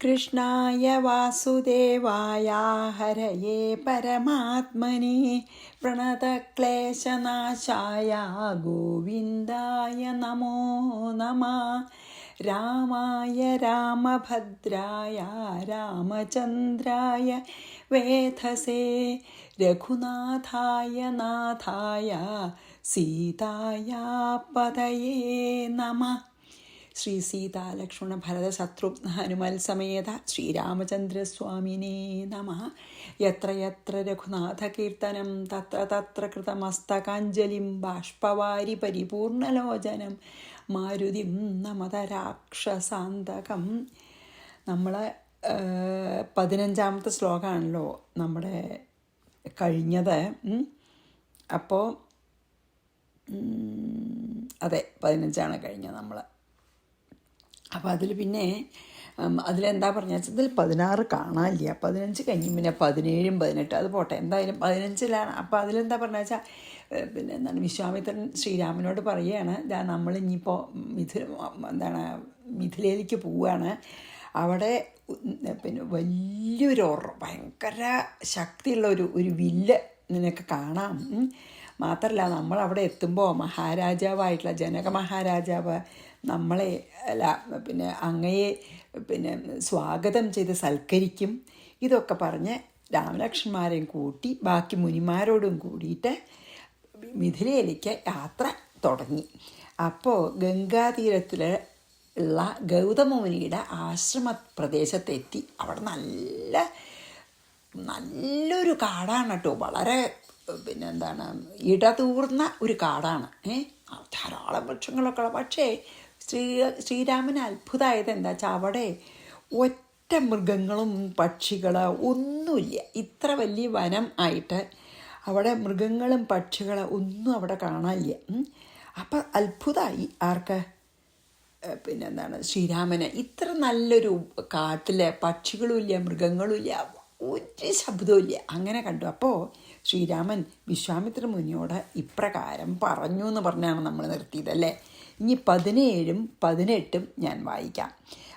കൃഷ്ണായ വാസുദേവായ ഹരയേ പരമാത്മനെ പ്രണതക്ലേശനാശായ ഗോവിന്ദായ നമോ നമഃ. രാമായ രാമഭദ്രായ രാമചന്ദ്രായ വേധസേ രഘുനാഥായ നാഥായ സീതായ പതയേ നമഃ. ശ്രീ സീതാ ലക്ഷ്മണ ഭരത ശത്രുഘ്ന ഹനുമൽ സമേത ശ്രീരാമചന്ദ്രസ്വാമിനേ നമഃ. യത്ര യത്ര രഘുനാഥ കീർത്തനം തത്ര തത്ര കൃതമസ്തകാഞ്ജലിം ബാഷ്പവാരി പരിപൂർണലോചനം മാരുതിം നമത രാക്ഷസാന്തകം. നമ്മൾ 15ാമത്തെ ശ്ലോകമാണല്ലോ നമ്മുടെ കഴിഞ്ഞത്. അപ്പോൾ അതെ 15ആണ് കഴിഞ്ഞത് നമ്മൾ. അപ്പോൾ അതിൽ പിന്നെ അതിലെന്താ പറഞ്ഞ വെച്ചാൽ ഇതിൽ 16 കാണാനില്ല. 15 കഴിഞ്ഞ് പിന്നെ 17ഉം 18 അത് പോട്ടെ, എന്തായാലും 15ലാണ്. അപ്പോൾ അതിലെന്താ പറഞ്ഞ വെച്ചാൽ പിന്നെ എന്താണ്, വിശ്വാമിത്രൻ ശ്രീരാമനോട് പറയുകയാണ്, ഇതാ നമ്മൾ ഇനിയിപ്പോൾ മിഥിലയിലേക്ക് പോവുകയാണ്. അവിടെ പിന്നെ വലിയൊരു ഭയങ്കര ശക്തിയുള്ള ഒരു വില്ല് നിനക്ക് കാണാം. മാത്രമല്ല നമ്മളവിടെ എത്തുമ്പോൾ മഹാരാജാവായിട്ടുള്ള ജനക മഹാരാജാവ് നമ്മളെ പിന്നെ അങ്ങയെ പിന്നെ സ്വാഗതം ചെയ്ത് സൽക്കരിക്കും. ഇതൊക്കെ പറഞ്ഞ് രാമലക്ഷ്മണന്മാരെയും കൂട്ടി ബാക്കി മുനിമാരോടും കൂടിയിട്ട് മിഥിലയിലേക്ക് യാത്ര തുടങ്ങി. അപ്പോൾ ഗംഗാതീരത്തിൽ ഉള്ള ഗൗതമമുനിയുടെ ആശ്രമ പ്രദേശത്തെത്തി. അവിടെ നല്ലൊരു കാടാണ് കേട്ടോ, വളരെ പിന്നെ എന്താണ് ഇടതൂർന്ന ഒരു കാടാണ്. ധാരാളം വൃക്ഷങ്ങളൊക്കെ ഉള്ള. പക്ഷേ ശ്രീരാമന് അത്ഭുതമായത് എന്താ വെച്ചാൽ അവിടെ ഒറ്റ മൃഗങ്ങളും പക്ഷികളും ഒന്നുമില്ല. ഇത്ര വലിയ വനം ആയിട്ട് അവിടെ മൃഗങ്ങളും പക്ഷികളും ഒന്നും അവിടെ കാണാനില്ല. അപ്പം അത്ഭുതമായി ആർക്ക്, പിന്നെന്താണ് ശ്രീരാമന്. ഇത്ര നല്ലൊരു കാട്ടിൽ പക്ഷികളുമില്ല മൃഗങ്ങളുമില്ല ഒരു ശബ്ദവുമില്ല. അങ്ങനെ കണ്ടു. അപ്പോൾ ശ്രീരാമൻ വിശ്വാമിത്ര മുനിയോട് ഇപ്രകാരം പറഞ്ഞു എന്ന് പറഞ്ഞാണ് നമ്മൾ നിർത്തിയതല്ലേ. ഇനി 17ഉം 18ഉം ഞാൻ വായിക്കാം.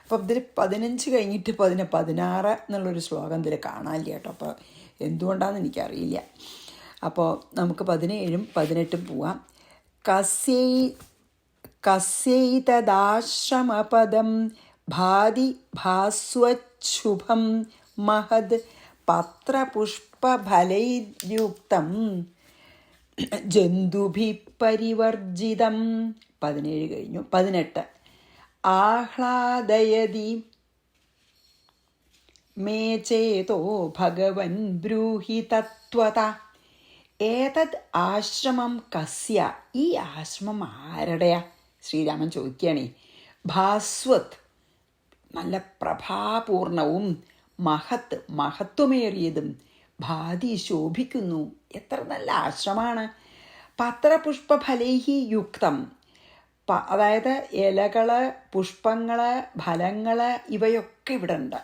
അപ്പോൾ ഇതിൽ 15 കഴിഞ്ഞിട്ട് 16 എന്നുള്ളൊരു ശ്ലോകം ഇതിൽ കാണാനില്ല കേട്ടോ. അപ്പോൾ എന്തുകൊണ്ടാണെന്ന് എനിക്കറിയില്ല. അപ്പോൾ നമുക്ക് 17ഉം 18ഉം പോവാം. കസ്യൈതദാശ്രമപദം ഭാതി ഭാസ്വച്ഛുഭം മഹദ് പത്രപുഷ്പഫലൈര്യുക്തം ജന്തുഭിഃ പരിവർജിതം. 17 കഴിഞ്ഞു. 18 ആഹ്ലാദയതി മേ ചേതോ ഭഗവൻ ബ്രൂഹി തത്വത. ഏതത് ആശ്രമം കസ്യ, ഈ ആശ്രമം ആരുടെയാ? ശ്രീരാമൻ ചോദിക്കുകയാണേ. ഭാസ്വത് നല്ല പ്രഭാപൂർണവും, മഹത്ത് മഹത്വമേറിയതും, ഭാതി ശോഭിക്കുന്നു. എത്ര നല്ല ആശ്രമമാണ്. പത്രപുഷ്പഫലൈഹി യുക്തം, അതായത് ഇലകൾ, പുഷ്പങ്ങൾ, ഫലങ്ങൾ ഇവയൊക്കെ ഇവിടെ ഉണ്ട്.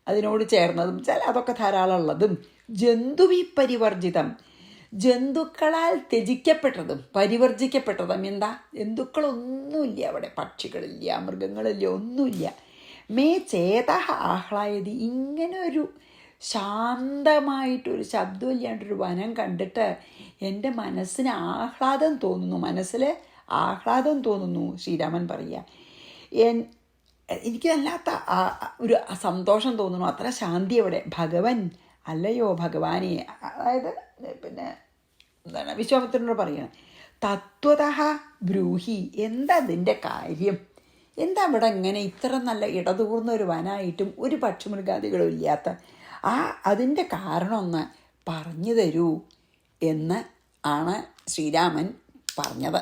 അതിനോട് ചേർന്നതും ചില അതൊക്കെ ധാരാളം ഉള്ളതും. ജന്തുവി പരിവർജിതം, ജന്തുക്കളാൽ ത്യജിക്കപ്പെട്ടതും പരിവർജിക്കപ്പെട്ടതും. എന്താ, ജന്തുക്കളൊന്നുമില്ല അവിടെ, പക്ഷികളില്ല മൃഗങ്ങളില്ല ഒന്നുമില്ല. മേ ചേത ആഹ്ലായതി, ഇങ്ങനെ ഒരു ശാന്തമായിട്ടൊരു ശബ്ദമില്ലാണ്ടൊരു വനം കണ്ടിട്ട് എൻ്റെ മനസ്സിന് ആഹ്ലാദം തോന്നുന്നു, മനസ്സിൽ ആഹ്ലാദം തോന്നുന്നു. ശ്രീരാമൻ പറയുക, എനിക്ക് വല്ലാത്ത ഒരു സന്തോഷം തോന്നുന്നു, അത്ര ശാന്തി അവിടെ. ഭഗവൻ അല്ലയോ ഭഗവാനെ, അതായത് പിന്നെ എന്താണ് വിശ്വാമിത്രനോട് പറയണം. തത്വതഃ ബ്രൂഹി, എന്താ അതിൻ്റെ കാര്യം? എന്താ ഇവിടെ ഇങ്ങനെ ഇത്ര നല്ല ഇടതൂർന്ന ഒരു വനായിട്ടും ഒരു പക്ഷിമൃഗാദികളും ഇല്ലാത്ത അതിൻ്റെ കാരണം ഒന്ന് പറഞ്ഞു തരൂ എന്ന് ആണ് ശ്രീരാമൻ പറഞ്ഞത്.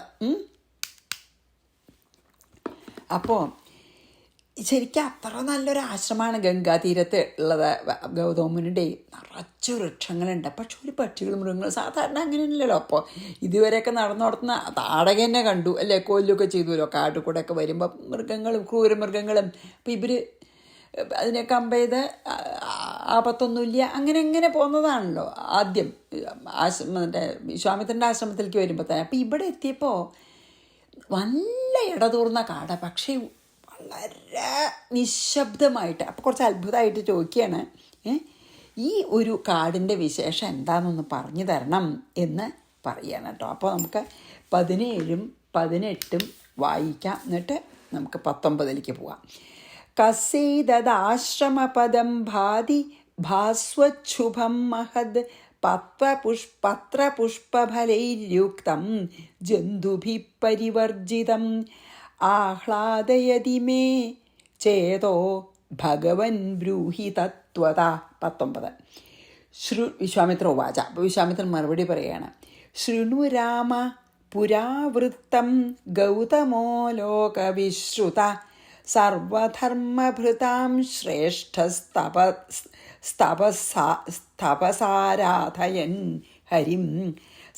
അപ്പോൾ ശരിക്കും അത്ര നല്ലൊരു ആശ്രമമാണ് ഗംഗാതീരത്ത് ഉള്ളത്. ഗൗതമമുനിയുടെ നിറച്ച് വൃക്ഷങ്ങളുണ്ട്. പക്ഷെ ഒരു പക്ഷികളും മൃഗങ്ങളും സാധാരണ അങ്ങനെയല്ലല്ലോ. അപ്പോൾ ഇതുവരെയൊക്കെ നടത്തുന്ന താടക തന്നെ കണ്ടു അല്ലേ, കൊല്ലൊക്കെ ചെയ്തുവല്ലോ കാട്ടിൽ കൂടെ ഒക്കെ വരുമ്പോൾ മൃഗങ്ങളും ക്രൂരമൃഗങ്ങളും. അപ്പോൾ ഇവർ അതിനെ കമ്പ് ചെയ്ത് ആപത്തൊന്നുമില്ല അങ്ങനെ പോകുന്നതാണല്ലോ ആദ്യം മറ്റേ വിശ്വാമിത്രൻ്റെ ആശ്രമത്തിലേക്ക് വരുമ്പോൾ തന്നെ. അപ്പോൾ ഇവിടെ എത്തിയപ്പോൾ നല്ല ഇടതൂർന്ന കാട്, പക്ഷേ വളരെ നിശബ്ദമായിട്ട്. അപ്പോൾ കുറച്ച് അത്ഭുതമായിട്ട് ചോദിക്കുകയാണ്, ഈ ഒരു കാടിൻ്റെ വിശേഷം എന്താണെന്നൊന്ന് പറഞ്ഞു തരണം എന്ന് പറയുകയാണ് കേട്ടോ. അപ്പോൾ നമുക്ക് 17ഉം 18ഉം വായിക്കാം, എന്നിട്ട് നമുക്ക് 19ലേക്ക് പോവാം. കസൈദാശ്രമപദം ഭാതി ഭാസ്വച്ഛുഭം മഹദ് പത്രപുഷ്പഫലൈര്യുക്തം ജന്തുഭിः പരിവർജിതം ആഹ്ലാദയതി മേ ചേതോ ഭഗവൻ ബ്രൂഹി തത്വത. 19. വിശ്വാമിത്ര ഉവാച. അപ്പോൾ വിശ്വാമിത്രൻ മറുപടി പറയുകയാണ്, ശൃണു രാമ പുരാവൃത്തം ഗൗതമോ ലോകവിശ്രുത സർവധർമ്മഭൃതാം ശ്രേഷ്ഠസ്തപസാരാധയൻ ഹരിം.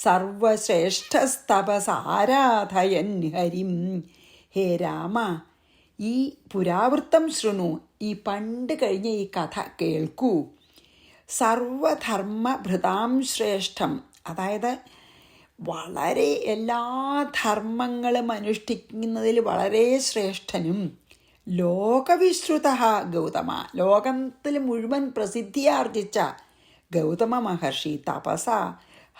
സർവശ്രേഷ്ഠസ്തപസാരാധയൻ ഹരിം. ഹേ രാമ, ഈ പുരാവൃത്തം ശൃണു, ഈ പണ്ട് കഴിഞ്ഞ ഈ കഥ കേൾക്കൂ. സർവധർമ്മഭൃതാം ശ്രേഷ്ഠം, അതായത് വളരെ എല്ലാ ധർമ്മങ്ങളും അനുഷ്ഠിക്കുന്നതിൽ വളരെ ശ്രേഷ്ഠനും ലോകവിശ്രുത ഗൗതമ, ലോകത്തിൽ മുഴുവൻ പ്രസിദ്ധിയാർജിച്ച ഗൗതമ മഹർഷി തപസ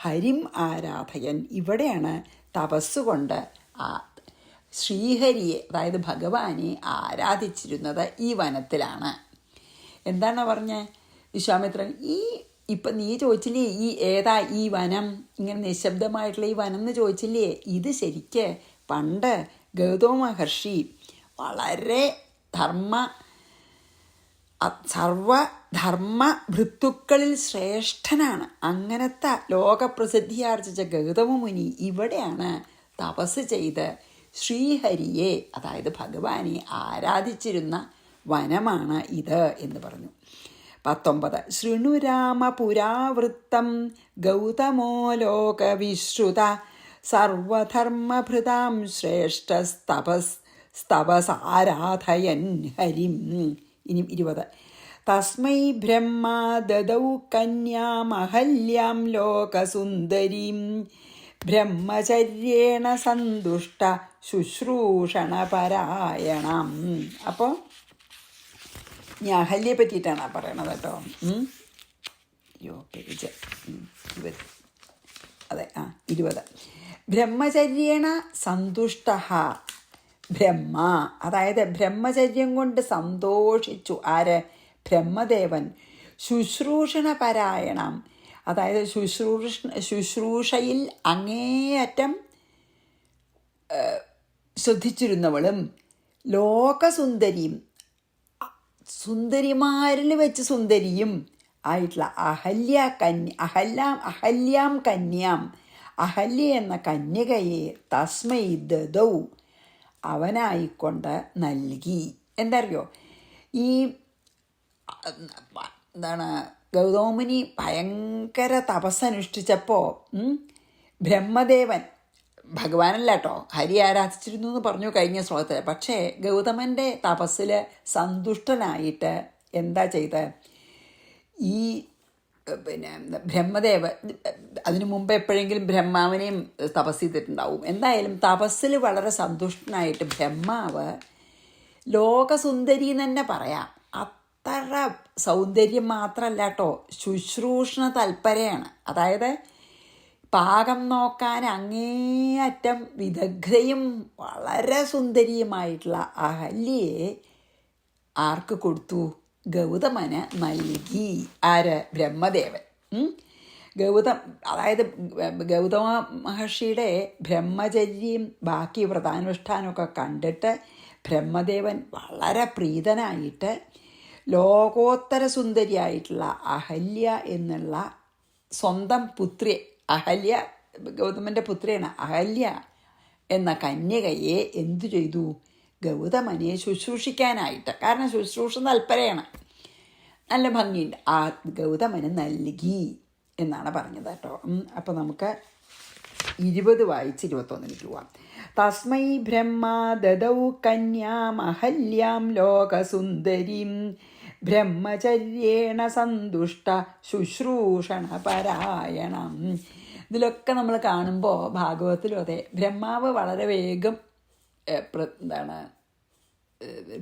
ഹരിം ആരാധയൻ. ഇവിടെയാണ് തപസ്സുകൊണ്ട് ശ്രീഹരിയെ, അതായത് ഭഗവാനെ ആരാധിച്ചിരുന്നത് ഈ വനത്തിലാണ്. എന്താണ് പറഞ്ഞ വിശ്വാമിത്രൻ, ഇപ്പം നീ ചോദിച്ചില്ലേ ഈ ഏതാ ഈ വനം, ഇങ്ങനെ നിശബ്ദമായിട്ടുള്ള ഈ വനം എന്ന് ചോദിച്ചില്ലേ, ഇത് ശരിക്ക് പണ്ട് ഗൗതമ മഹർഷി വളരെ സർവധർമ്മ ഭൃത്തുക്കളിൽ ശ്രേഷ്ഠനാണ്. അങ്ങനത്തെ ലോകപ്രസിദ്ധിയാർജിച്ച ഗൗതമ മുനി ഇവിടെയാണ് തപസ് ചെയ്ത് ശ്രീഹരിയെ, അതായത് ഭഗവാനെ ആരാധിച്ചിരുന്ന വനമാണ് ഇത് എന്ന് പറഞ്ഞു. 19. ശൃണു രാമ പുരാവൃത്തം ഗൗതമോ ലോകവിശ്രുത സർവധർമ്മഭൃതാം ശ്രേഷ്ഠസ്തപസാരാധയൻ ഹരിം. ഇനി 20. തസ്മൈ ബ്രഹ്മ ദദൗ കന്യാമഹല്യാം ലോകസുന്ദരീം ബ്രഹ്മചര്യേണ സന്തുഷ്ട ശുശ്രൂഷണപരായണം. അപ്പോൾ ഇനി അഹല്യയെ പറ്റിയിട്ടാണ് പറയണത് കേട്ടോ. പേജ് 20. അതെ, 20. ബ്രഹ്മചര്യേണ സന്തുഷ്ട ബ്രഹ്മ, അതായത് ബ്രഹ്മചര്യം കൊണ്ട് സന്തോഷിച്ചു ആര്? ബ്രഹ്മദേവൻ. ശുശ്രൂഷണപരായണം, അതായത് ശുശ്രൂഷയിൽ അങ്ങേയറ്റം ശ്രദ്ധിച്ചിരുന്നവളും ലോകസുന്ദരിയും, സുന്ദരിമാരിൽ വെച്ച് സുന്ദരിയും ആയിട്ടുള്ള അഹല്യാം കന്യാം, അഹല്യ എന്ന കന്യകയെ തസ്മൈ ദദൗ അവനായിക്കൊണ്ട് നൽകി. എന്തറിയോ, ഈ എന്താണ് ഗൗതമുനി ഭയങ്കര തപസ്സനുഷ്ഠിച്ചപ്പോൾ ബ്രഹ്മദേവൻ, ഭഗവാനല്ല കേട്ടോ, ഹരി ആരാധിച്ചിരുന്നു എന്ന് പറഞ്ഞു കഴിഞ്ഞ ശ്ലോകത്തിൽ. പക്ഷേ ഗൗതമൻ്റെ തപസ്സിൽ സന്തുഷ്ടനായിട്ട് എന്താ ചെയ്ത്, ഈ ബ്രഹ്മദേവൻ അതിനു മുമ്പ് എപ്പോഴെങ്കിലും ബ്രഹ്മാവിനെയും തപസ് ചെയ്തിട്ടുണ്ടാവും. എന്തായാലും തപസ്സിൽ വളരെ സന്തുഷ്ടനായിട്ട് ബ്രഹ്മാവ്, ലോകസുന്ദരി എന്ന് തന്നെ പറയാം, അത്ര സൗന്ദര്യം മാത്രമല്ല കേട്ടോ, ശുശ്രൂഷണ തൽപരയാണ്. അതായത് പാകം നോക്കാൻ അങ്ങേയറ്റം വിദഗ്ധയും വളരെ സുന്ദരിയുമായിട്ടുള്ള അഹല്യയെ ആർക്ക് കൊടുത്തു? ഗൗതമന് നൽകി. ആര്? ബ്രഹ്മദേവൻ. അതായത് ഗൗതമ മഹർഷിയുടെ ബ്രഹ്മചര്യം ബാക്കി വ്രതാനുഷ്ഠാനമൊക്കെ കണ്ടിട്ട് ബ്രഹ്മദേവൻ വളരെ പ്രീതനായിട്ട് ലോകോത്തര സുന്ദരിയായിട്ടുള്ള അഹല്യ എന്നുള്ള സ്വന്തം പുത്രിയെ, അഹല്യ ഗൗതമൻ്റെ പുത്രിയാണ്, അഹല്യ എന്ന കന്യകയെ എന്തു ചെയ്തു? ഗൗതമനെ ശുശ്രൂഷിക്കാനായിട്ട്, കാരണം ശുശ്രൂഷ തൽപരയാണ്, നല്ല ഭംഗിയുണ്ട്, ആ ഗൗതമന് നൽകി എന്നാണ് പറഞ്ഞത് കേട്ടോ. അപ്പോൾ നമുക്ക് 20 വായിച്ച് 21ലേക്ക് പോവാം. തസ്മൈ ബ്രഹ്മ ദദൗ കന്യാം അഹല്യാം ലോകസുന്ദരീം ബ്രഹ്മചര്യേണ സന്തുഷ്ട ശുശ്രൂഷണപരായണം. ഇതിലൊക്കെ നമ്മൾ കാണുമ്പോൾ ഭാഗവതത്തിലും അതെ, ബ്രഹ്മാവ് വളരെ വേഗം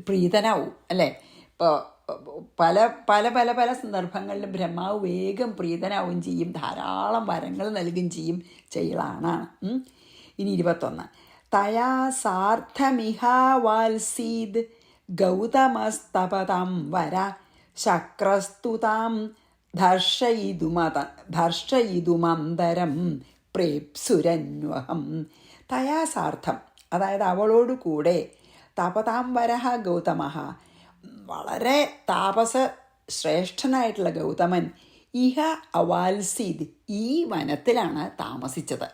പ്രീതനാവും അല്ലേ. ഇപ്പോൾ പല പല പല പല സന്ദർഭങ്ങളിലും ബ്രഹ്മാവ് വേഗം പ്രീതനാവും ചെയ്യും, ധാരാളം വരങ്ങൾ നൽകുകയും ചെയ്യലാണ്. ഇനി 21. തയാ സാർത്ഥമിഹാവാൽസീദ് ഗൗതമസ്തപതാം വര ശക്രസ്തുതാം ധർഷയിതുമന്തരം പ്രേപ്സുരന്വഹം. തയാ സാർത്ഥം, അതായത് അവളോടുകൂടെ, തപതാം വരഹ ഗൗതമ, വളരെ താപസ ശ്രേഷ്ഠനായിട്ടുള്ള ഗൗതമൻ, ഇഹ അവാൽസീദ്, ഈ വനത്തിലാണ് താമസിച്ചത്.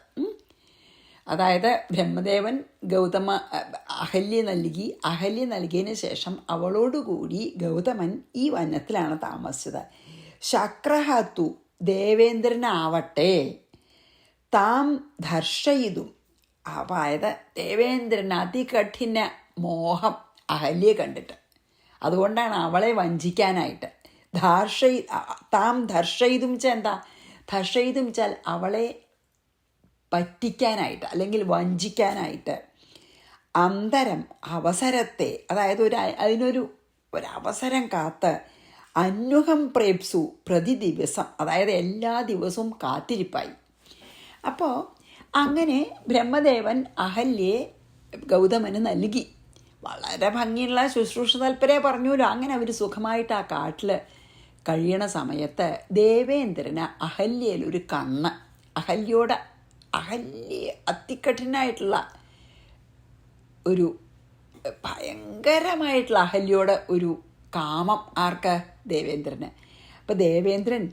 അതായത് ബ്രഹ്മദേവൻ അഹല്യ നൽകിയതിന് ശേഷം അവളോടുകൂടി ഗൗതമൻ ഈ വനത്തിലാണ് താമസിച്ചത്. ശക്രഹത്തു, ദേവേന്ദ്രനാവട്ടെ, താം ധർഷയിതും, അതായത് ദേവേന്ദ്രൻ അതികഠിന മോഹം അഹല്യെ കണ്ടിട്ട്, അതുകൊണ്ടാണ് അവളെ വഞ്ചിക്കാനായിട്ട് താം ധർഷയിതും വെച്ചാൽ എന്താ? ധർഷയിതും വെച്ചാൽ അവളെ പറ്റിക്കാനായിട്ട് അല്ലെങ്കിൽ വഞ്ചിക്കാനായിട്ട്. അന്തരം, അവസരത്തെ, അതായത് ഒരവസരം കാത്ത്, അന്വഹം പ്രേപ്സു, പ്രതിദിവസം, അതായത് എല്ലാ ദിവസവും കാത്തിരിപ്പായി. അപ്പോൾ അങ്ങനെ ബ്രഹ്മദേവൻ അഹല്യെ ഗൗതമന് നൽകി. വളരെ ഭംഗിയുള്ള ശുശ്രൂഷ താല്പര്യ പറഞ്ഞല്ലോ. അങ്ങനെ അവർ സുഖമായിട്ട് ആ കാട്ടിൽ കഴിയണ സമയത്ത് ദേവേന്ദ്രന് അഹല്യയിൽ ഒരു കണ്ണ്, അഹല്യ അതികഠിനായിട്ടുള്ള ഒരു ഭയങ്കരമായിട്ടുള്ള അഹല്യോട് ഒരു കാമം. ആർക്ക്? ദേവേന്ദ്രന്. അപ്പം ദേവേന്ദ്രൻ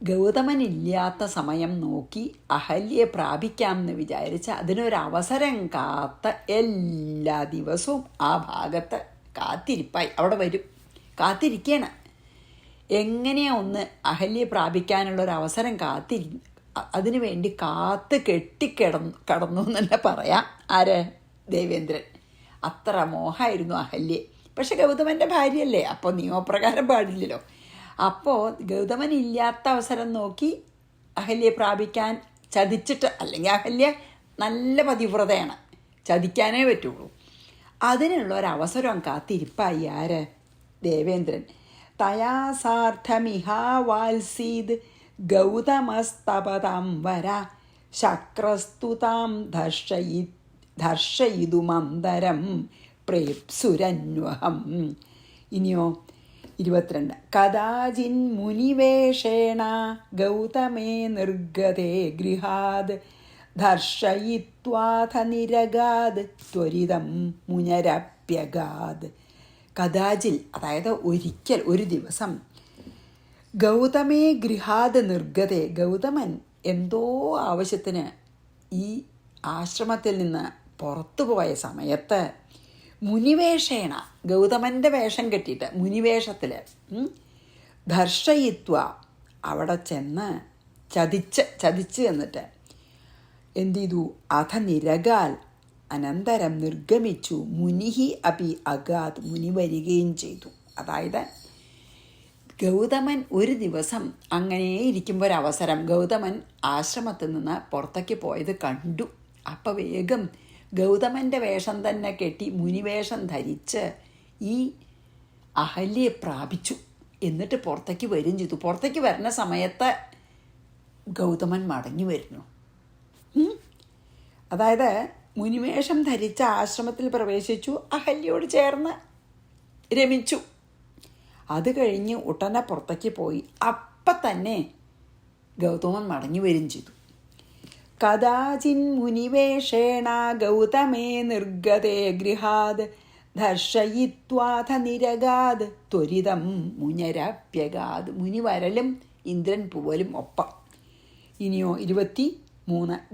ഗൗതമനില്ലാത്ത സമയം നോക്കി അഹല്യെ പ്രാപിക്കാമെന്ന് വിചാരിച്ച് അതിനൊരവസരം കാത്ത് എല്ലാ ദിവസവും ആ ഭാഗത്ത് കാത്തിരിപ്പായി. അവിടെ വരും, കാത്തിരിക്കുകയാണ്. എങ്ങനെയാ ഒന്ന് അഹല്യെ പ്രാപിക്കാനുള്ളൊരവസരം അതിനു വേണ്ടി കാത്ത് കടന്നു എന്ന് തന്നെ പറയാം. ആര്? ദേവേന്ദ്രൻ. അത്ര മോഹമായിരുന്നു അഹല്യെ. പക്ഷെ ഗൗതമൻ്റെ ഭാര്യയല്ലേ, അപ്പോൾ നിയമപ്രകാരം പാടില്ലല്ലോ. അപ്പോൾ ഗൗതമനില്ലാത്ത അവസരം നോക്കി അഹല്യെ പ്രാപിക്കാൻ ചതിച്ചിട്ട്, അല്ലെങ്കിൽ അഹല്യ നല്ല പതിവ്രതയാണ്, ചതിക്കാനേ പറ്റുള്ളൂ. അതിനുള്ള ഒരവസരം കാത്തിരിപ്പായി. ആര്? ദേവേന്ദ്രൻ. തയാ സാർത്ഥമിഹാവാൽസീദ് ഗൗതമസ്തപതാം വര ശക്രസ്തുതാം ധർഷയിതുമന്തരം പ്രേപ്സുരന്വഹം. ഇനിയോ 22. കദാചിൻ മുനിവേഷേണ ഗൗതമേ നിർഗതേ ഗൃഹാത് ധർഷയിത്വാഥ നിരഗാത് ത്വരിതം മുനരപ്യഗാത്. കദാചിൽ, അതായത് ഒരിക്കൽ, ഒരു ദിവസം, ഗൗതമേ ഗൃഹാത് നിർഗതേ, ഗൗതമൻ എന്തോ ആവശ്യത്തിന് ഈ ആശ്രമത്തിൽ നിന്ന് പുറത്തു പോയ സമയത്ത്, മുനിവേഷേണ, ഗൗതമൻ്റെ വേഷം കെട്ടിയിട്ട് മുനിവേഷത്തിൽ, ധർഷയിത്വ, അവിടെ ചെന്ന് ചതിച്ച് എന്നിട്ട് എന്ത് ചെയ്തു? അഥ നിരകാൽ, അനന്തരം നിർഗമിച്ചു. മുനിഹി അപി അഗാത്, മുനി വരികയും ചെയ്തു. അതായത് ഗൗതമൻ ഒരു ദിവസം അങ്ങനെ ഇരിക്കുമ്പോൾ ഒരവസരം, ഗൗതമൻ ആശ്രമത്തിൽ നിന്ന് പുറത്തേക്ക് പോയത് കണ്ടു. അപ്പം വേഗം ഗൗതമൻ്റെ വേഷം തന്നെ കെട്ടി മുനിവേഷം ധരിച്ച് ഈ അഹല്യെ പ്രാപിച്ചു. എന്നിട്ട് പുറത്തേക്ക് വരികയും ചെയ്തു. പുറത്തേക്ക് വരുന്ന സമയത്ത് ഗൗതമൻ മടങ്ങി വരുന്നു. അതായത് മുനിവേഷം ധരിച്ച ആശ്രമത്തിൽ പ്രവേശിച്ചു, അഹല്യോട് ചേർന്ന് രമിച്ചു. അത് കഴിഞ്ഞ് ഉടനെ പുറത്തേക്ക് പോയി. അപ്പം തന്നെ ഗൗതമൻ മടങ്ങി വരികയും ചെയ്തു. കദാചിൻ മുനിവേഷേണ ഗൗതമേ നിർഗതേ ഗൃഹാത് ധർഷയിത്വാഥ നിരഗാത് ത്വരിതം മുനരപ്യഗാത്. മുനി വരലും ഇന്ദ്രൻ പൂവലും ഒപ്പം. ഇനിയോ 23.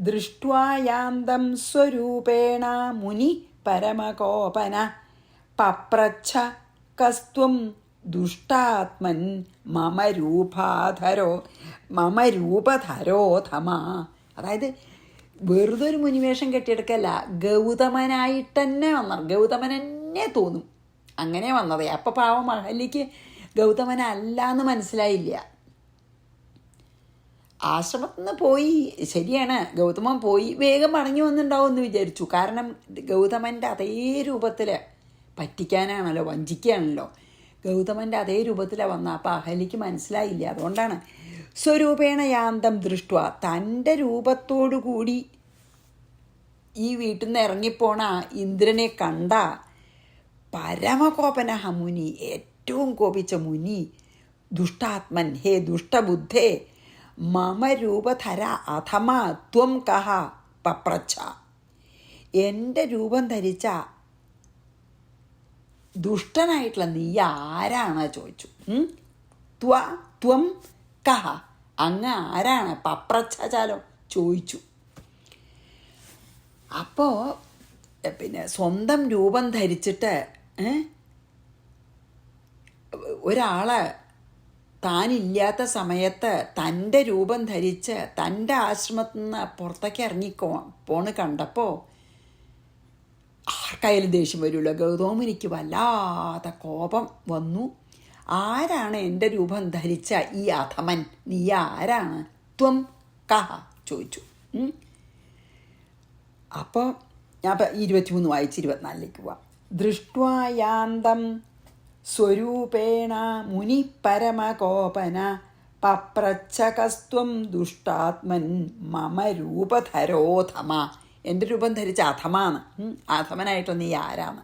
ദൃഷ്ട്വായാന്തം സ്വരൂപേണ മുനി പരമകോപന പപ്രച്ഛ കസ്ത്വം ദുഷ്ടാത്മൻ മമ രൂപധരോധമ. അതായത് വെറുതെ ഒരു മുനിവേഷം കെട്ടിയെടുക്കല്ല, ഗൗതമനായിട്ട് തന്നെ ഗൗതമൻ തന്നെ തോന്നും, അങ്ങനെ വന്നതേ. അപ്പം പാവം അഹല്യയ്ക്ക് ഗൗതമനല്ല എന്ന് മനസ്സിലായില്ല. ആശ്രമത്തിൽ നിന്ന് പോയി, ശരിയാണ്, ഗൗതമൻ പോയി, വേഗം മടങ്ങി വന്നിട്ടുണ്ടാവും എന്ന് വിചാരിച്ചു. കാരണം ഗൗതമൻ്റെ അതേ രൂപത്തിൽ പറ്റിക്കാനാണല്ലോ, വഞ്ചിക്കുകയാണല്ലോ. ഗൗതമൻ്റെ അതേ രൂപത്തിലാണ് വന്നത്. അപ്പോൾ അഹല്യയ്ക്ക് മനസ്സിലായില്ല. അതുകൊണ്ടാണ് സ്വരൂപേണ യാന്തം ദൃഷ്ട, തൻ്റെ രൂപത്തോടു കൂടി ഈ വീട്ടിൽ നിന്ന് ഇറങ്ങിപ്പോണ ഇന്ദ്രനെ കണ്ട പരമകോപനഹ മുനി, ഏറ്റവും കോപിച്ച മുനി, ദുഷ്ടാത്മൻ, ഹേ ദുഷ്ടബുദ്ധേ, മമ രൂപധര അഥമ ത്വം കഹ പപ്രച്ഛ, എൻ്റെ രൂപം ധരിച്ച ദുഷ്ടനായിട്ടുള്ള നീ ആരാണ് ചോദിച്ചു. ത്വം കഹ, അങ്ങ് ആരാണ്, പപ്രച്ഛാലോ ചോദിച്ചു. അപ്പോൾ പിന്നെ സ്വന്തം രൂപം ധരിച്ചിട്ട് ഒരാള് താനില്ലാത്ത സമയത്ത് തൻ്റെ രൂപം ധരിച്ച് തൻ്റെ ആശ്രമത്തിൽ നിന്ന് പുറത്തേക്ക് പോണ് കണ്ടപ്പോൾ ആർക്കായാലും ദേഷ്യം വരുമല്ലോ. ഗൗതമനിക്ക് വല്ലാത്ത കോപം വന്നു. ആരാണ് എൻ്റെ രൂപം ധരിച്ച ഈ അധമൻ, നീ ആരാണ്, ത്വം കഹ ചോദിച്ചു. അപ്പോൾ ഞാൻ 23 വായിച്ച് 24 പോവാം. ദൃഷ്ട്വായാന്തം സ്വരൂപേണ മുനി പരമകോപന പപ്രച്ഛകസ്ത്വം ദുഷ്ടാത്മൻ മമ രൂപധരോധമ, എൻ്റെ രൂപം ധരിച്ച അധമാണ്, അധമനായിട്ട് നീ ആരാണ്.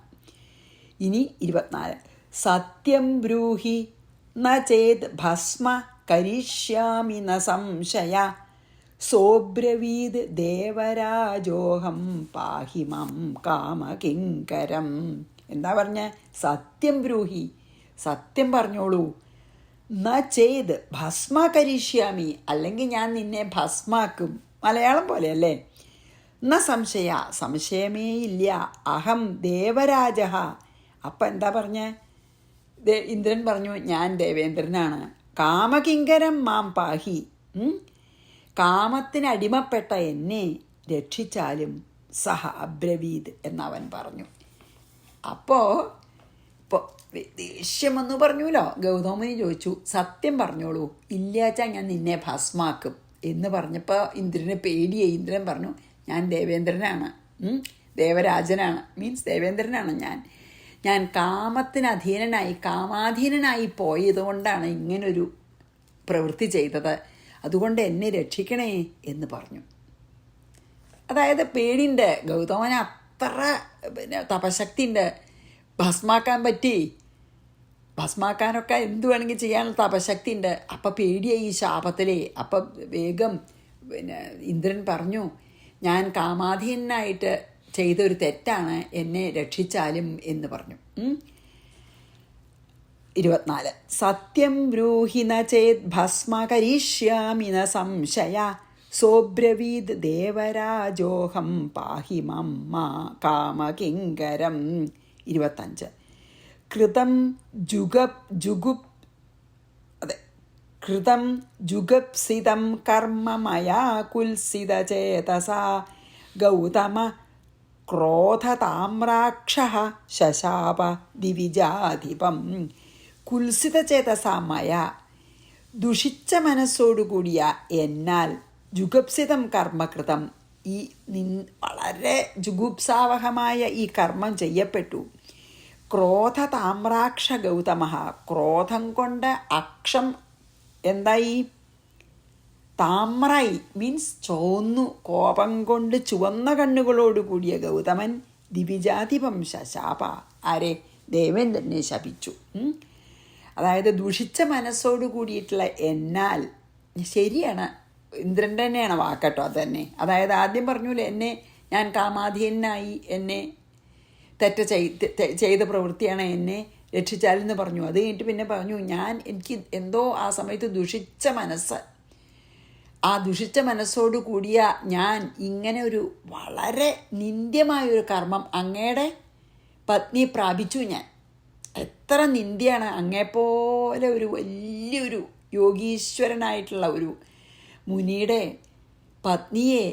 ഇനി 24, സത്യം ബ്രൂഹി ന ചേത് ഭസ്മ കരിഷ്യാമി ന സംശയ സോബ്രവീത് ദേവരാജോഹം പാഹിമം കാമകിങ്കരം. എന്താ പറഞ്ഞ, സത്യം ബ്രൂഹി, സത്യം പറഞ്ഞോളൂ, ന ചെയ്ത് ഭസ്മ കരിഷ്യാമി, അല്ലെങ്കിൽ ഞാൻ നിന്നെ ഭസ്മാക്കും. മലയാളം പോലെയല്ലേ. ന സംശയ, സംശയമേ ഇല്ല. അഹം ദേവരാജ. അപ്പം എന്താ പറഞ്ഞ, ഇന്ദ്രൻ പറഞ്ഞു ഞാൻ ദേവേന്ദ്രനാണ്. കാമകിങ്കരം മാം പാഹി, കാമത്തിനടിമപ്പെട്ട എന്നെ രക്ഷിച്ചാലും സഹ അബ്രവീത് എന്നവൻ പറഞ്ഞു. ഇപ്പോൾ ദേഷ്യമെന്ന് പറഞ്ഞുല്ലോ. ഗൗതമനി ചോദിച്ചു, സത്യം പറഞ്ഞോളൂ, ഇല്ലാച്ചാൽ ഞാൻ നിന്നെ ഭസ്മാക്കും എന്ന് പറഞ്ഞപ്പോൾ ഇന്ദ്രന് പേടിയായി. ഇന്ദ്രൻ പറഞ്ഞു ഞാൻ ദേവേന്ദ്രനാണ്, ദേവരാജനാണ്, മീൻസ് ദേവേന്ദ്രനാണ് ഞാൻ കാമാധീനനായി പോയതുകൊണ്ടാണ് ഇങ്ങനൊരു പ്രവൃത്തി ചെയ്തത്. അതുകൊണ്ട് എന്നെ രക്ഷിക്കണേ എന്ന് പറഞ്ഞു. അതായത് പേടിയുണ്ട് ഗൗതമന്, അത്ര തപശക്തി ഉണ്ട്. ഭസ്മാക്കാൻ പറ്റി, ഭസ്മാക്കാനൊക്കെ എന്ത് വേണമെങ്കിൽ ചെയ്യാനുള്ള തപശക്തി ഉണ്ട്. അപ്പം പേടിയായി ഈ ശാപത്തിലേ. അപ്പം വേഗം ഇന്ദ്രൻ പറഞ്ഞു, ഞാൻ കാമാധീനായിട്ട് ചെയ്തൊരു തെറ്റാണ്, എന്നെ രക്ഷിച്ചാലും എന്ന് പറഞ്ഞു. 24, സത്യം ബ്രൂഹി ന ചേത് ഭസ്മ കരിഷ്യാമി ന സംശയ സോബ്രവീത് ദേവരാജോഹം പാഹി മമ്മ കാമകിങ്കരം. 25, കൃതം ജുഗുപ്സിതം കർമ്മ മയാ കുൽസിതചേതസാ ഗൗതമ ക്രോധതാമ്രാക്ഷഃ ശശാപ ദിവിജാധിപം. കുൽസിതചേതസാ മയ, ദുഷിച്ച മനസ്സോടുകൂടിയ എന്നാൽ ജുഗുപ്സിതം കർമ്മകൃതം, ഈ വളരെ ജുഗുപ്സാവഹമായ ഈ കർമ്മം ചെയ്യപ്പെട്ടു. ക്രോധതാമ്രാക്ഷ ഗൗതമ, ക്രോധം കൊണ്ട് അക്ഷം എന്തായി, താമ്രായി, മീൻസ് ചുവന്നു, കോപം കൊണ്ട് ചുവന്ന കണ്ണുകളോടുകൂടിയ ഗൗതമൻ ദിവിജാധിപം ശശാപ, ആരെ, ദേവേന്ദ്രനെ ശപിച്ചു. അതായത് ദുഷിച്ച മനസ്സോടു കൂടിയിട്ടുള്ള എന്നാൽ, ശരിയാണ്, ഇന്ദ്രൻ്റെ തന്നെയാണ് വാക്കട്ടോ, അത് തന്നെ. അതായത് ആദ്യം പറഞ്ഞൂല്ലേ, ഞാൻ കാമാധീനായി, എന്നെ ചെയ്ത പ്രവൃത്തിയാണ്, എന്നെ രക്ഷിച്ചാലെന്ന് പറഞ്ഞു. അത് കഴിഞ്ഞിട്ട് പിന്നെ പറഞ്ഞു, എനിക്ക് എന്തോ ആ സമയത്ത് ദുഷിച്ച മനസ്സ്, ആ ദുഷിച്ച മനസ്സോടു കൂടിയ ഞാൻ ഇങ്ങനെ ഒരു വളരെ നിന്ദ്യമായൊരു കർമ്മം, അങ്ങയുടെ പത്നി പ്രാപിച്ചു. ഞാൻ എത്ര നിന്ദ്യയാണ്, അങ്ങേപ്പോലെ ഒരു വലിയൊരു യോഗീശ്വരനായിട്ടുള്ള ഒരു മുനിയുടെ പത്നിയെ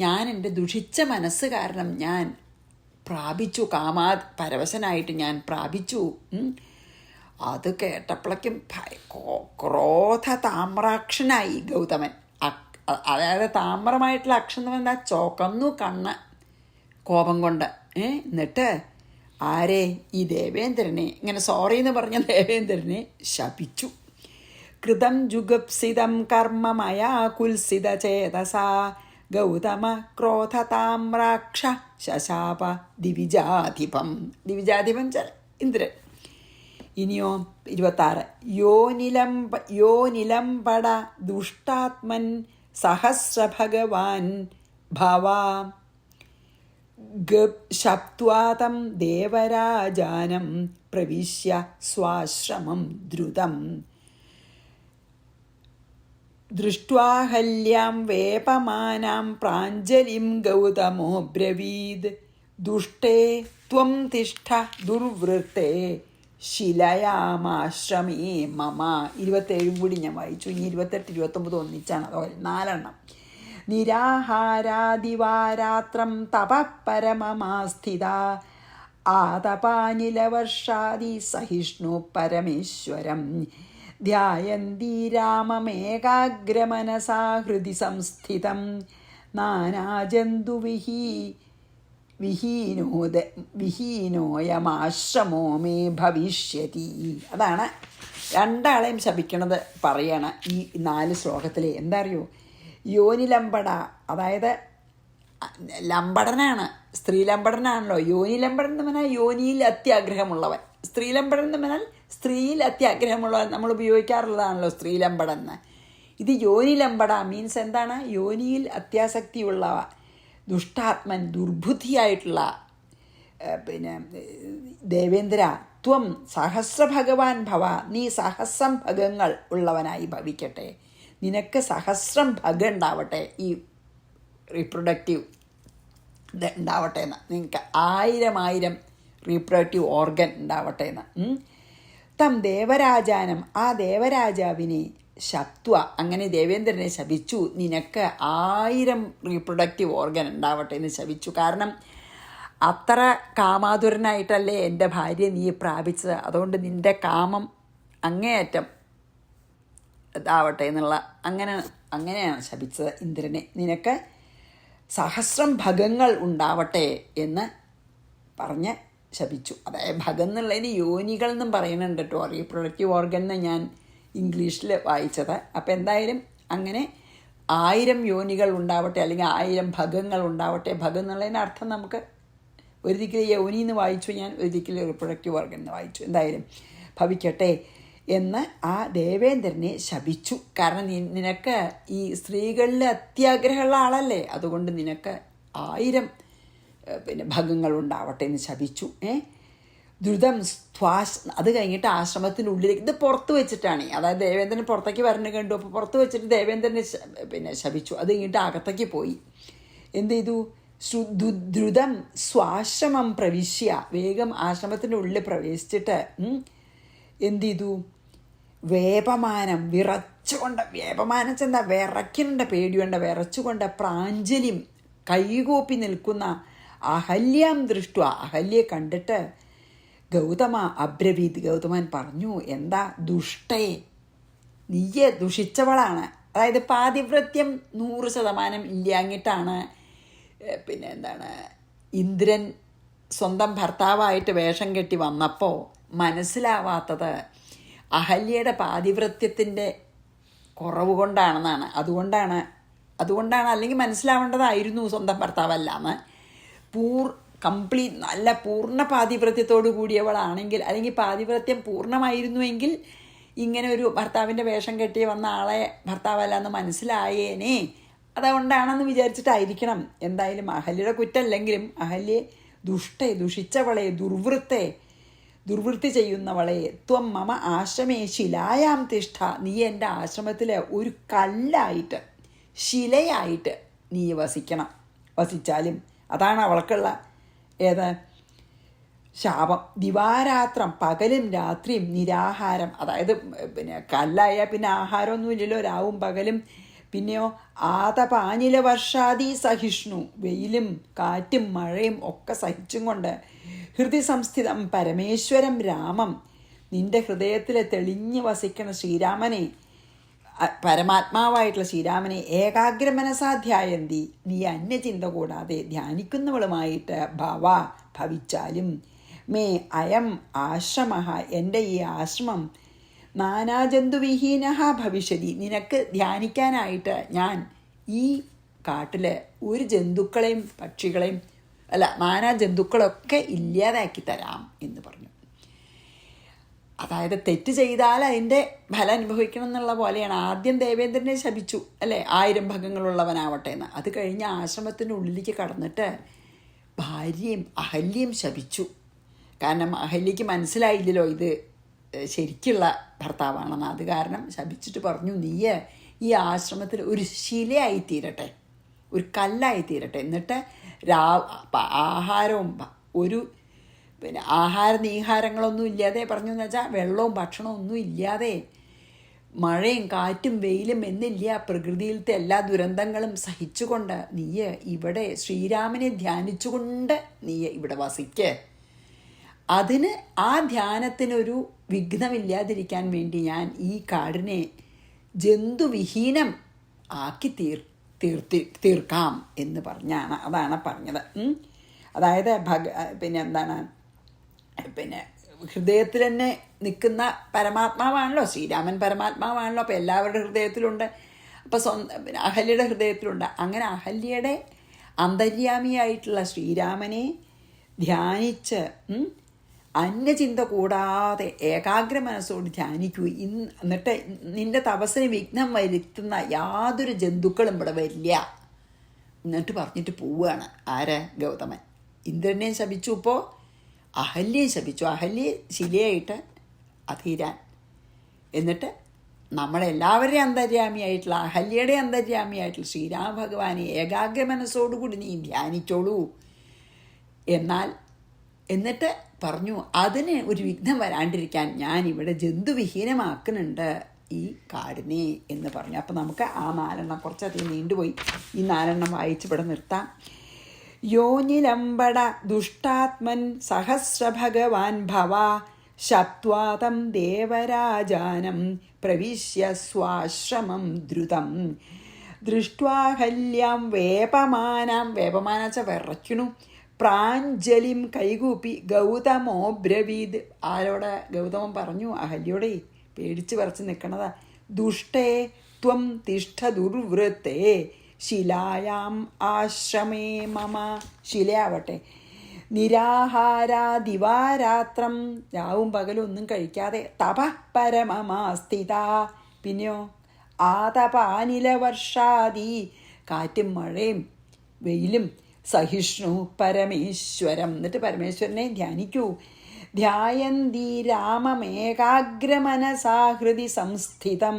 ഞാൻ എൻ്റെ ദുഷിച്ച മനസ്സ് കാരണം ഞാൻ പ്രാപിച്ചു, പരവശനായിട്ട് ഞാൻ പ്രാപിച്ചു. അത് കേട്ടപ്പോഴേക്കും ക്രോധ താമ്രാക്ഷനായി ഗൗതമൻ. അതായത് താമ്രമായിട്ടുള്ള അക്ഷം എന്ന് പറഞ്ഞാൽ ചുവന്നു കണ്ണ് കോപം കൊണ്ട്. എന്നിട്ട് ആരെ? ഈ ദേവേന്ദ്രനെ, ഇങ്ങനെ സോറി എന്ന് പറഞ്ഞ ദേവേന്ദ്രനെ ശപിച്ചു. കൃതം ജുഗുപ്സിതം കർമ്മ മയാ കുൽസിത ചേതസാ ഗൗതമ ക്രോധതാമ്രാക്ഷ ശശാപ ദിവിജാധിപം. ദിവിജാധിപൻ ഇന്ദ്രൻ. ഇനിയോ 26. യോനിലംബട ദുഷ്ടാത്മൻ സഹസ്രഭഗവാൻ ഭവാ ശപ്ത്വാതം ദേവരാജാനം പ്രവിശ്യ സ്വാശ്രമം ദ്രുതം ദൃഷ്ട്വാഹല്യാം വേപമാനാം പ്രാഞ്ജലിം ഗൗതമോ ബ്രവീദ് ദുഷ്ടേ ത്വം തിഷ്ഠ ദുർവൃത്തേ ശിലയാമാശ്രമേ മമ. 27 കൂടി ഞാൻ വായിച്ചു. ഇനി 28, 29 ഒന്നിച്ചാണ്. അതോ 4 നിരാഹാരാദിവാരാത്രം തപഃപരമമാസ്ഥിത ആതപാനിലവർഷാദി സഹിഷ്ണു പരമേശ്വരം ധ്യായന്തി രാമമേകാഗ്രമനസാ ഹൃദി സംസ്ഥിതം വിഹീനോയമാശ്രമോ മേ ഭവിഷ്യതി. അതാണ് രണ്ടാളെയും ശപിക്കണത് പറയണ ഈ 4 ശ്ലോകത്തിൽ. എന്താ അറിയോ? യോനിലമ്പട, അതായത് ലമ്പടനാണ്, സ്ത്രീലമ്പടനാണല്ലോ. യോനിലമ്പടൻ എന്ന് പറഞ്ഞാൽ യോനിയിൽ അത്യാഗ്രഹമുള്ളവൻ. സ്ത്രീലമ്പടൻ എന്ന് പറഞ്ഞാൽ സ്ത്രീയിൽ അത്യാഗ്രഹമുള്ളവൻ. നമ്മൾ ഉപയോഗിക്കാറുള്ളതാണല്ലോ സ്ത്രീലമ്പടൻ എന്ന്. ഇത് യോനിലമ്പട മീൻസ് എന്താണ്? യോനിയിൽ അത്യാസക്തിയുള്ള ദുഷ്ടാത്മൻ, ദുർബുദ്ധിയായിട്ടുള്ള ദേവേന്ദ്ര, ത്വം സഹസ്രഭഗവാൻ ഭവ, നീ സഹസ്രം ഭഗങ്ങൾ ഉള്ളവനായി ഭവിക്കട്ടെ. നിനക്ക് സഹസ്രം ഭഗ ഉണ്ടാവട്ടെ, ഈ റീപ്രൊഡക്റ്റീവ് ഇത് ഉണ്ടാവട്ടെ എന്ന്. നിങ്ങൾക്ക് 1000 റീപ്രൊഡക്റ്റീവ് ഓർഗൻ ഉണ്ടാവട്ടെ എന്ന്. തം ദേവരാജാനം, ആ ദേവരാജാവിനെ ശപ്ത്വ, അങ്ങനെ ദേവേന്ദ്രനെ ശപിച്ചു. നിനക്ക് 1000 റീപ്രൊഡക്റ്റീവ് ഓർഗൻ ഉണ്ടാവട്ടെ എന്ന് ശപിച്ചു. കാരണം അത്ര കാമാതുരനായിട്ടല്ലേ എൻ്റെ ഭാര്യ നീ പ്രാപിച്ചത്. അതുകൊണ്ട് നിൻ്റെ കാമം അങ്ങേയറ്റം ഇതാവട്ടെ എന്നുള്ള അങ്ങനെയാണ് ശപിച്ചത് ഇന്ദ്രനെ. നിനക്ക് സഹസ്രം ഭഗങ്ങൾ ഉണ്ടാവട്ടെ എന്ന് പറഞ്ഞ് ശപിച്ചു. അതായത് ഭഗം എന്നുള്ളതിന് യോനികൾ എന്നും പറയുന്നുണ്ട് കേട്ടോ. റീപ്രൊഡക്റ്റീവ് ഓർഗൻ എന്ന് ഞാൻ ഇംഗ്ലീഷിൽ വായിച്ചത്. അപ്പം എന്തായാലും അങ്ങനെ 1000 യോനികൾ ഉണ്ടാവട്ടെ, അല്ലെങ്കിൽ 1000 ഭഗങ്ങൾ ഉണ്ടാവട്ടെ. ഭഗം എന്നുള്ളതിന് അർത്ഥം നമുക്ക് ഒരു ദിക്കിൽ യോനി എന്ന് വായിച്ചു, ഞാൻ ഒരു ദിക്കിൽ റീപ്രൊഡക്റ്റീവ് ഓർഗൻ എന്ന് വായിച്ചു. എന്തായാലും ഭവിക്കട്ടെ എന്ന് ആ ദേവേന്ദ്രനെ ശപിച്ചു. കാരണം നിനക്ക് ഈ സ്ത്രീകളിൽ അത്യാഗ്രഹമുള്ള ആളല്ലേ, അതുകൊണ്ട് നിനക്ക് 1000 ഭഗങ്ങൾ ഉണ്ടാവട്ടെ എന്ന് ശപിച്ചു. ദ്രുതം അത് കഴിഞ്ഞിട്ട് ആശ്രമത്തിനുള്ളിലേക്ക്, ഇത് പുറത്ത് വെച്ചിട്ടാണ്, അതായത് ദേവേന്ദ്രൻ പുറത്തേക്ക് വരണ കണ്ടു. അപ്പോൾ പുറത്ത് വെച്ചിട്ട് ദേവേന്ദ്രനെ ശപിച്ചു. അത് കഴിഞ്ഞിട്ട് അകത്തേക്ക് പോയി. എന്ത് ചെയ്തു? ദ്രുതം സ്വാശ്രമം പ്രവിശ്യ, വേഗം ആശ്രമത്തിൻ്റെ ഉള്ളിൽ പ്രവേശിച്ചിട്ട് എന്ത് ചെയ്തു? വേപമാനം, വിറച്ചുകൊണ്ട്, വേപമാനം ചെന്താ വിറയ്ക്കുന്നുണ്ട്, പേടിയുണ്ട്, വിറച്ചുകൊണ്ട് പ്രാഞ്ജലിം, കൈകൂപ്പി നിൽക്കുന്ന അഹല്യാം ദൃഷ്ട, അഹല്യെ കണ്ടിട്ട് ഗൗതമ അബ്രവീത്, ഗൗതമൻ പറഞ്ഞു, എന്താ? ദുഷ്ടേ, നീയെ ദുഷിച്ചവളാണ്. അതായത് പാതിവ്രത്യം 100% ഇല്ലാഞ്ഞിട്ടാണ് ഇന്ദ്രൻ സ്വന്തം ഭർത്താവായിട്ട് വേഷം കെട്ടി വന്നപ്പോൾ മനസ്സിലാവാത്തത് അഹല്യയുടെ പാതിവ്രത്യത്തിൻ്റെ കുറവ് കൊണ്ടാണെന്നാണ്. അതുകൊണ്ടാണ് അല്ലെങ്കിൽ മനസ്സിലാവേണ്ടതായിരുന്നു സ്വന്തം ഭർത്താവല്ലാന്ന്. കംപ്ലീറ്റ് നല്ല പൂർണ്ണ പാതിവ്രത്യത്തോടു കൂടിയവളാണെങ്കിൽ, അല്ലെങ്കിൽ പാതിവ്രത്യം പൂർണ്ണമായിരുന്നുവെങ്കിൽ ഇങ്ങനെ ഒരു ഭർത്താവിൻ്റെ വേഷം കെട്ടി വന്ന ആളെ ഭർത്താവല്ല എന്ന് മനസ്സിലായേനെ. അതുകൊണ്ടാണെന്ന് വിചാരിച്ചിട്ടായിരിക്കണം. എന്തായാലും അഹല്യയുടെ കുറ്റമല്ലെങ്കിലും അഹല്യെ ദുഷിച്ചവളെ, ദുർവൃത്തി ചെയ്യുന്നവളെ, ത്വം മമ ആശ്രമേ ശിലായാം തിഷ്ഠ, നീ എൻ്റെ ആശ്രമത്തിൽ ഒരു കല്ലായിട്ട്, ശിലയായിട്ട് നീ വസിച്ചാലും അതാണ് അവൾക്കുള്ള ശാപം. ദിവാരാത്രം, പകലും രാത്രിയും നിരാഹാരം, അതായത് കല്ലായ പിന്നെ ആഹാരമൊന്നുമില്ലല്ലോ, രാവും പകലും. പിന്നെയോ ആതപാനില വർഷാദി സഹിഷ്ണു, വെയിലും കാറ്റും മഴയും ഒക്കെ സഹിച്ചും കൊണ്ട് ഹൃദയ സംസ്ഥിതം പരമേശ്വരം രാമം, നിന്റെ ഹൃദയത്തിൽ തെളിഞ്ഞു വസിക്കുന്ന ശ്രീരാമനെ, പരമാത്മാവായിട്ടുള്ള ശ്രീരാമനെ ഏകാഗ്രമനസാധ്യായന്തി, നീ അന്യചിന്ത കൂടാതെ ധ്യാനിക്കുന്നവളുമായിട്ട് ഭവിച്ചാലും മേ അയം ആശ്രമ, എൻ്റെ ഈ ആശ്രമം നാനാജന്തുവിഹീന ഭവിഷ്യതി, നിനക്ക് ധ്യാനിക്കാനായിട്ട് ഞാൻ ഈ കാട്ടിൽ ഒരു ജന്തുക്കളെയും പക്ഷികളെയും നാനാ ജന്തുക്കളൊക്കെ ഇല്ലാതാക്കി തരാം എന്ന് പറഞ്ഞു. അതായത് തെറ്റ് ചെയ്താൽ അതിൻ്റെ ഫലം അനുഭവിക്കണം എന്നുള്ള പോലെയാണ്. ആദ്യം ദേവേന്ദ്രനെ ശപിച്ചു അല്ലേ, 1000 ഭഗങ്ങളുള്ളവനാവട്ടെ എന്ന്. അത് കഴിഞ്ഞ് ആശ്രമത്തിൻ്റെ ഉള്ളിലേക്ക് കടന്നിട്ട് ഭാര്യയും അഹല്യയും ശപിച്ചു. കാരണം അഹല്യയ്ക്ക് മനസ്സിലായില്ലല്ലോ ഇത് ശരിക്കുള്ള ഭർത്താവാണെന്ന്. അത് കാരണം ശപിച്ചിട്ട് പറഞ്ഞു, നീ ഈ ആശ്രമത്തിൽ ഒരു ശിലയായിത്തീരട്ടെ, ഒരു കല്ലായിത്തീരട്ടെ. എന്നിട്ട് ആഹാരവും ആഹാര നീഹാരങ്ങളൊന്നും ഇല്ലാതെ പറഞ്ഞു എന്ന് വെച്ചാൽ വെള്ളവും ഭക്ഷണവും ഒന്നും ഇല്ലാതെ, മഴയും കാറ്റും വെയിലും എന്നില്ല, പ്രകൃതിയിലത്തെ എല്ലാ ദുരന്തങ്ങളും സഹിച്ചുകൊണ്ട് നീ ഇവിടെ ശ്രീരാമനെ ധ്യാനിച്ചുകൊണ്ട് നീ ഇവിടെ വസിക്ക്. അതിന് ആ ധ്യാനത്തിനൊരു വിഘ്നമില്ലാതിരിക്കാൻ വേണ്ടി ഞാൻ ഈ കാടിനെ ജന്തുവിഹീനം ആക്കി തീർക്കാം എന്ന് അതാണ് പറഞ്ഞത്. അതായത് ഹൃദയത്തിൽ തന്നെ നിൽക്കുന്ന പരമാത്മാവാണല്ലോ ശ്രീരാമൻ, പരമാത്മാവാണല്ലോ. അപ്പോൾ എല്ലാവരുടെ ഹൃദയത്തിലുണ്ട്. അപ്പോൾ അഹല്യയുടെ ഹൃദയത്തിലുണ്ട്. അങ്ങനെ അഹല്യയുടെ അന്തര്യാമിയായിട്ടുള്ള ശ്രീരാമനെ ധ്യാനിച്ച് അന്യചിന്ത കൂടാതെ ഏകാഗ്ര മനസ്സോട് ധ്യാനിക്കൂ. എന്നിട്ട് നിന്റെ തപസ്സിന് വിഘ്നം വരുത്തുന്ന യാതൊരു ജന്തുക്കളും ഇവിടെ വരില്ല എന്നിട്ട് പറഞ്ഞിട്ട് പോവുകയാണ്. ഗൗതമൻ ഇന്ദ്രനെയും ശപിച്ചു, ഇപ്പോൾ അഹല്യയും ശപിച്ചു. അഹല്യ ശിലയായിട്ട് അധീരാൻ. എന്നിട്ട് നമ്മളെല്ലാവരുടെയും അന്തര്യാമിയായിട്ടുള്ള അഹല്യയുടെ അന്തര്യാമിയായിട്ടുള്ള ശ്രീരാമ ഭഗവാനെ ഏകാഗ്ര മനസ്സോടുകൂടി നീ ധ്യാനിച്ചോളൂ. എന്നിട്ട് പറഞ്ഞു, അതിന് ഒരു വിഘ്നം വരാണ്ടിരിക്കാൻ ഞാൻ ഇവിടെ ജന്തുവിഹീനമാക്കുന്നുണ്ട് ഈ കാടിനെ എന്ന് പറഞ്ഞു. അപ്പം നമുക്ക് ആ 4 കുറച്ചധികം നീണ്ടുപോയി. ഈ 4 വായിച്ച് ഇവിടെ നിർത്താം. യോനിലംബട ദുഷ്ടാത്മൻ സഹസ്രഭഗവാൻ ഭവ ശപ്ത്വാതം ദേവരാജാനം പ്രവിശ്യ സ്വാശ്രമം ദ്രുതം ദൃഷ്ട്വാഹല്യാം വേപമാനാച്ച വിറയ്ക്കണു പ്രാഞ്ജലിം കൈകൂപ്പി ഗൗതമോ ബ്രവീദ്. ആരോട്? ഗൗതമൻ പറഞ്ഞു അഹല്യോടെ, പേടിച്ച് പറിച്ച് നിൽക്കണതാ. ദുഷ്ടേ ത്വം തിഷ്ഠ ദുർവൃത്തേ ശിലായാം ആശ്രമേ മമ, ശിലയാവട്ടെ. നിരാഹാരാ ദിവാരാത്രം, രാവും പകലും ഒന്നും കഴിക്കാതെ. തപഃ പരമമാസ്ഥിത, പിന്നെയോ ആതപാനിലവർഷാദി, കാറ്റും മഴയും വെയിലും സഹിഷ്ണു പരമേശ്വരം. എന്നിട്ട് പരമേശ്വരനെ ധ്യാനിക്കൂ. ധ്യായന്തി രാമമേകാഗ്രമനസാഹൃതി സംസ്ഥിതം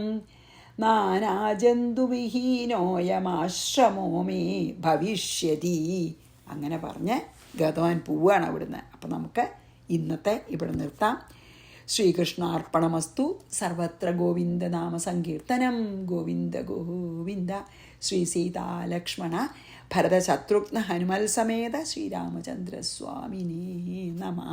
നാനാജന്തുവിഹീനോയമാശ്രമോ മേ ഭവിഷ്യതി. അങ്ങനെ പറഞ്ഞ് ഗതവാൻ പോവുകയാണ് അവിടുന്ന്. അപ്പം നമുക്ക് ഇന്നത്തെ ഇവിടെ നിർത്താം. ശ്രീകൃഷ്ണാർപ്പണമസ്തു. സർവത്ര ഗോവിന്ദനാമ സങ്കീർത്തനം. ഗോവിന്ദ ഗോവിന്ദ. ശ്രീ സീതാലക്ഷ്മണ ഭരതശത്രുഘ്ന ഹനുമൽ സമേത ശ്രീരാമചന്ദ്രസ്വാമിനേ നമഃ.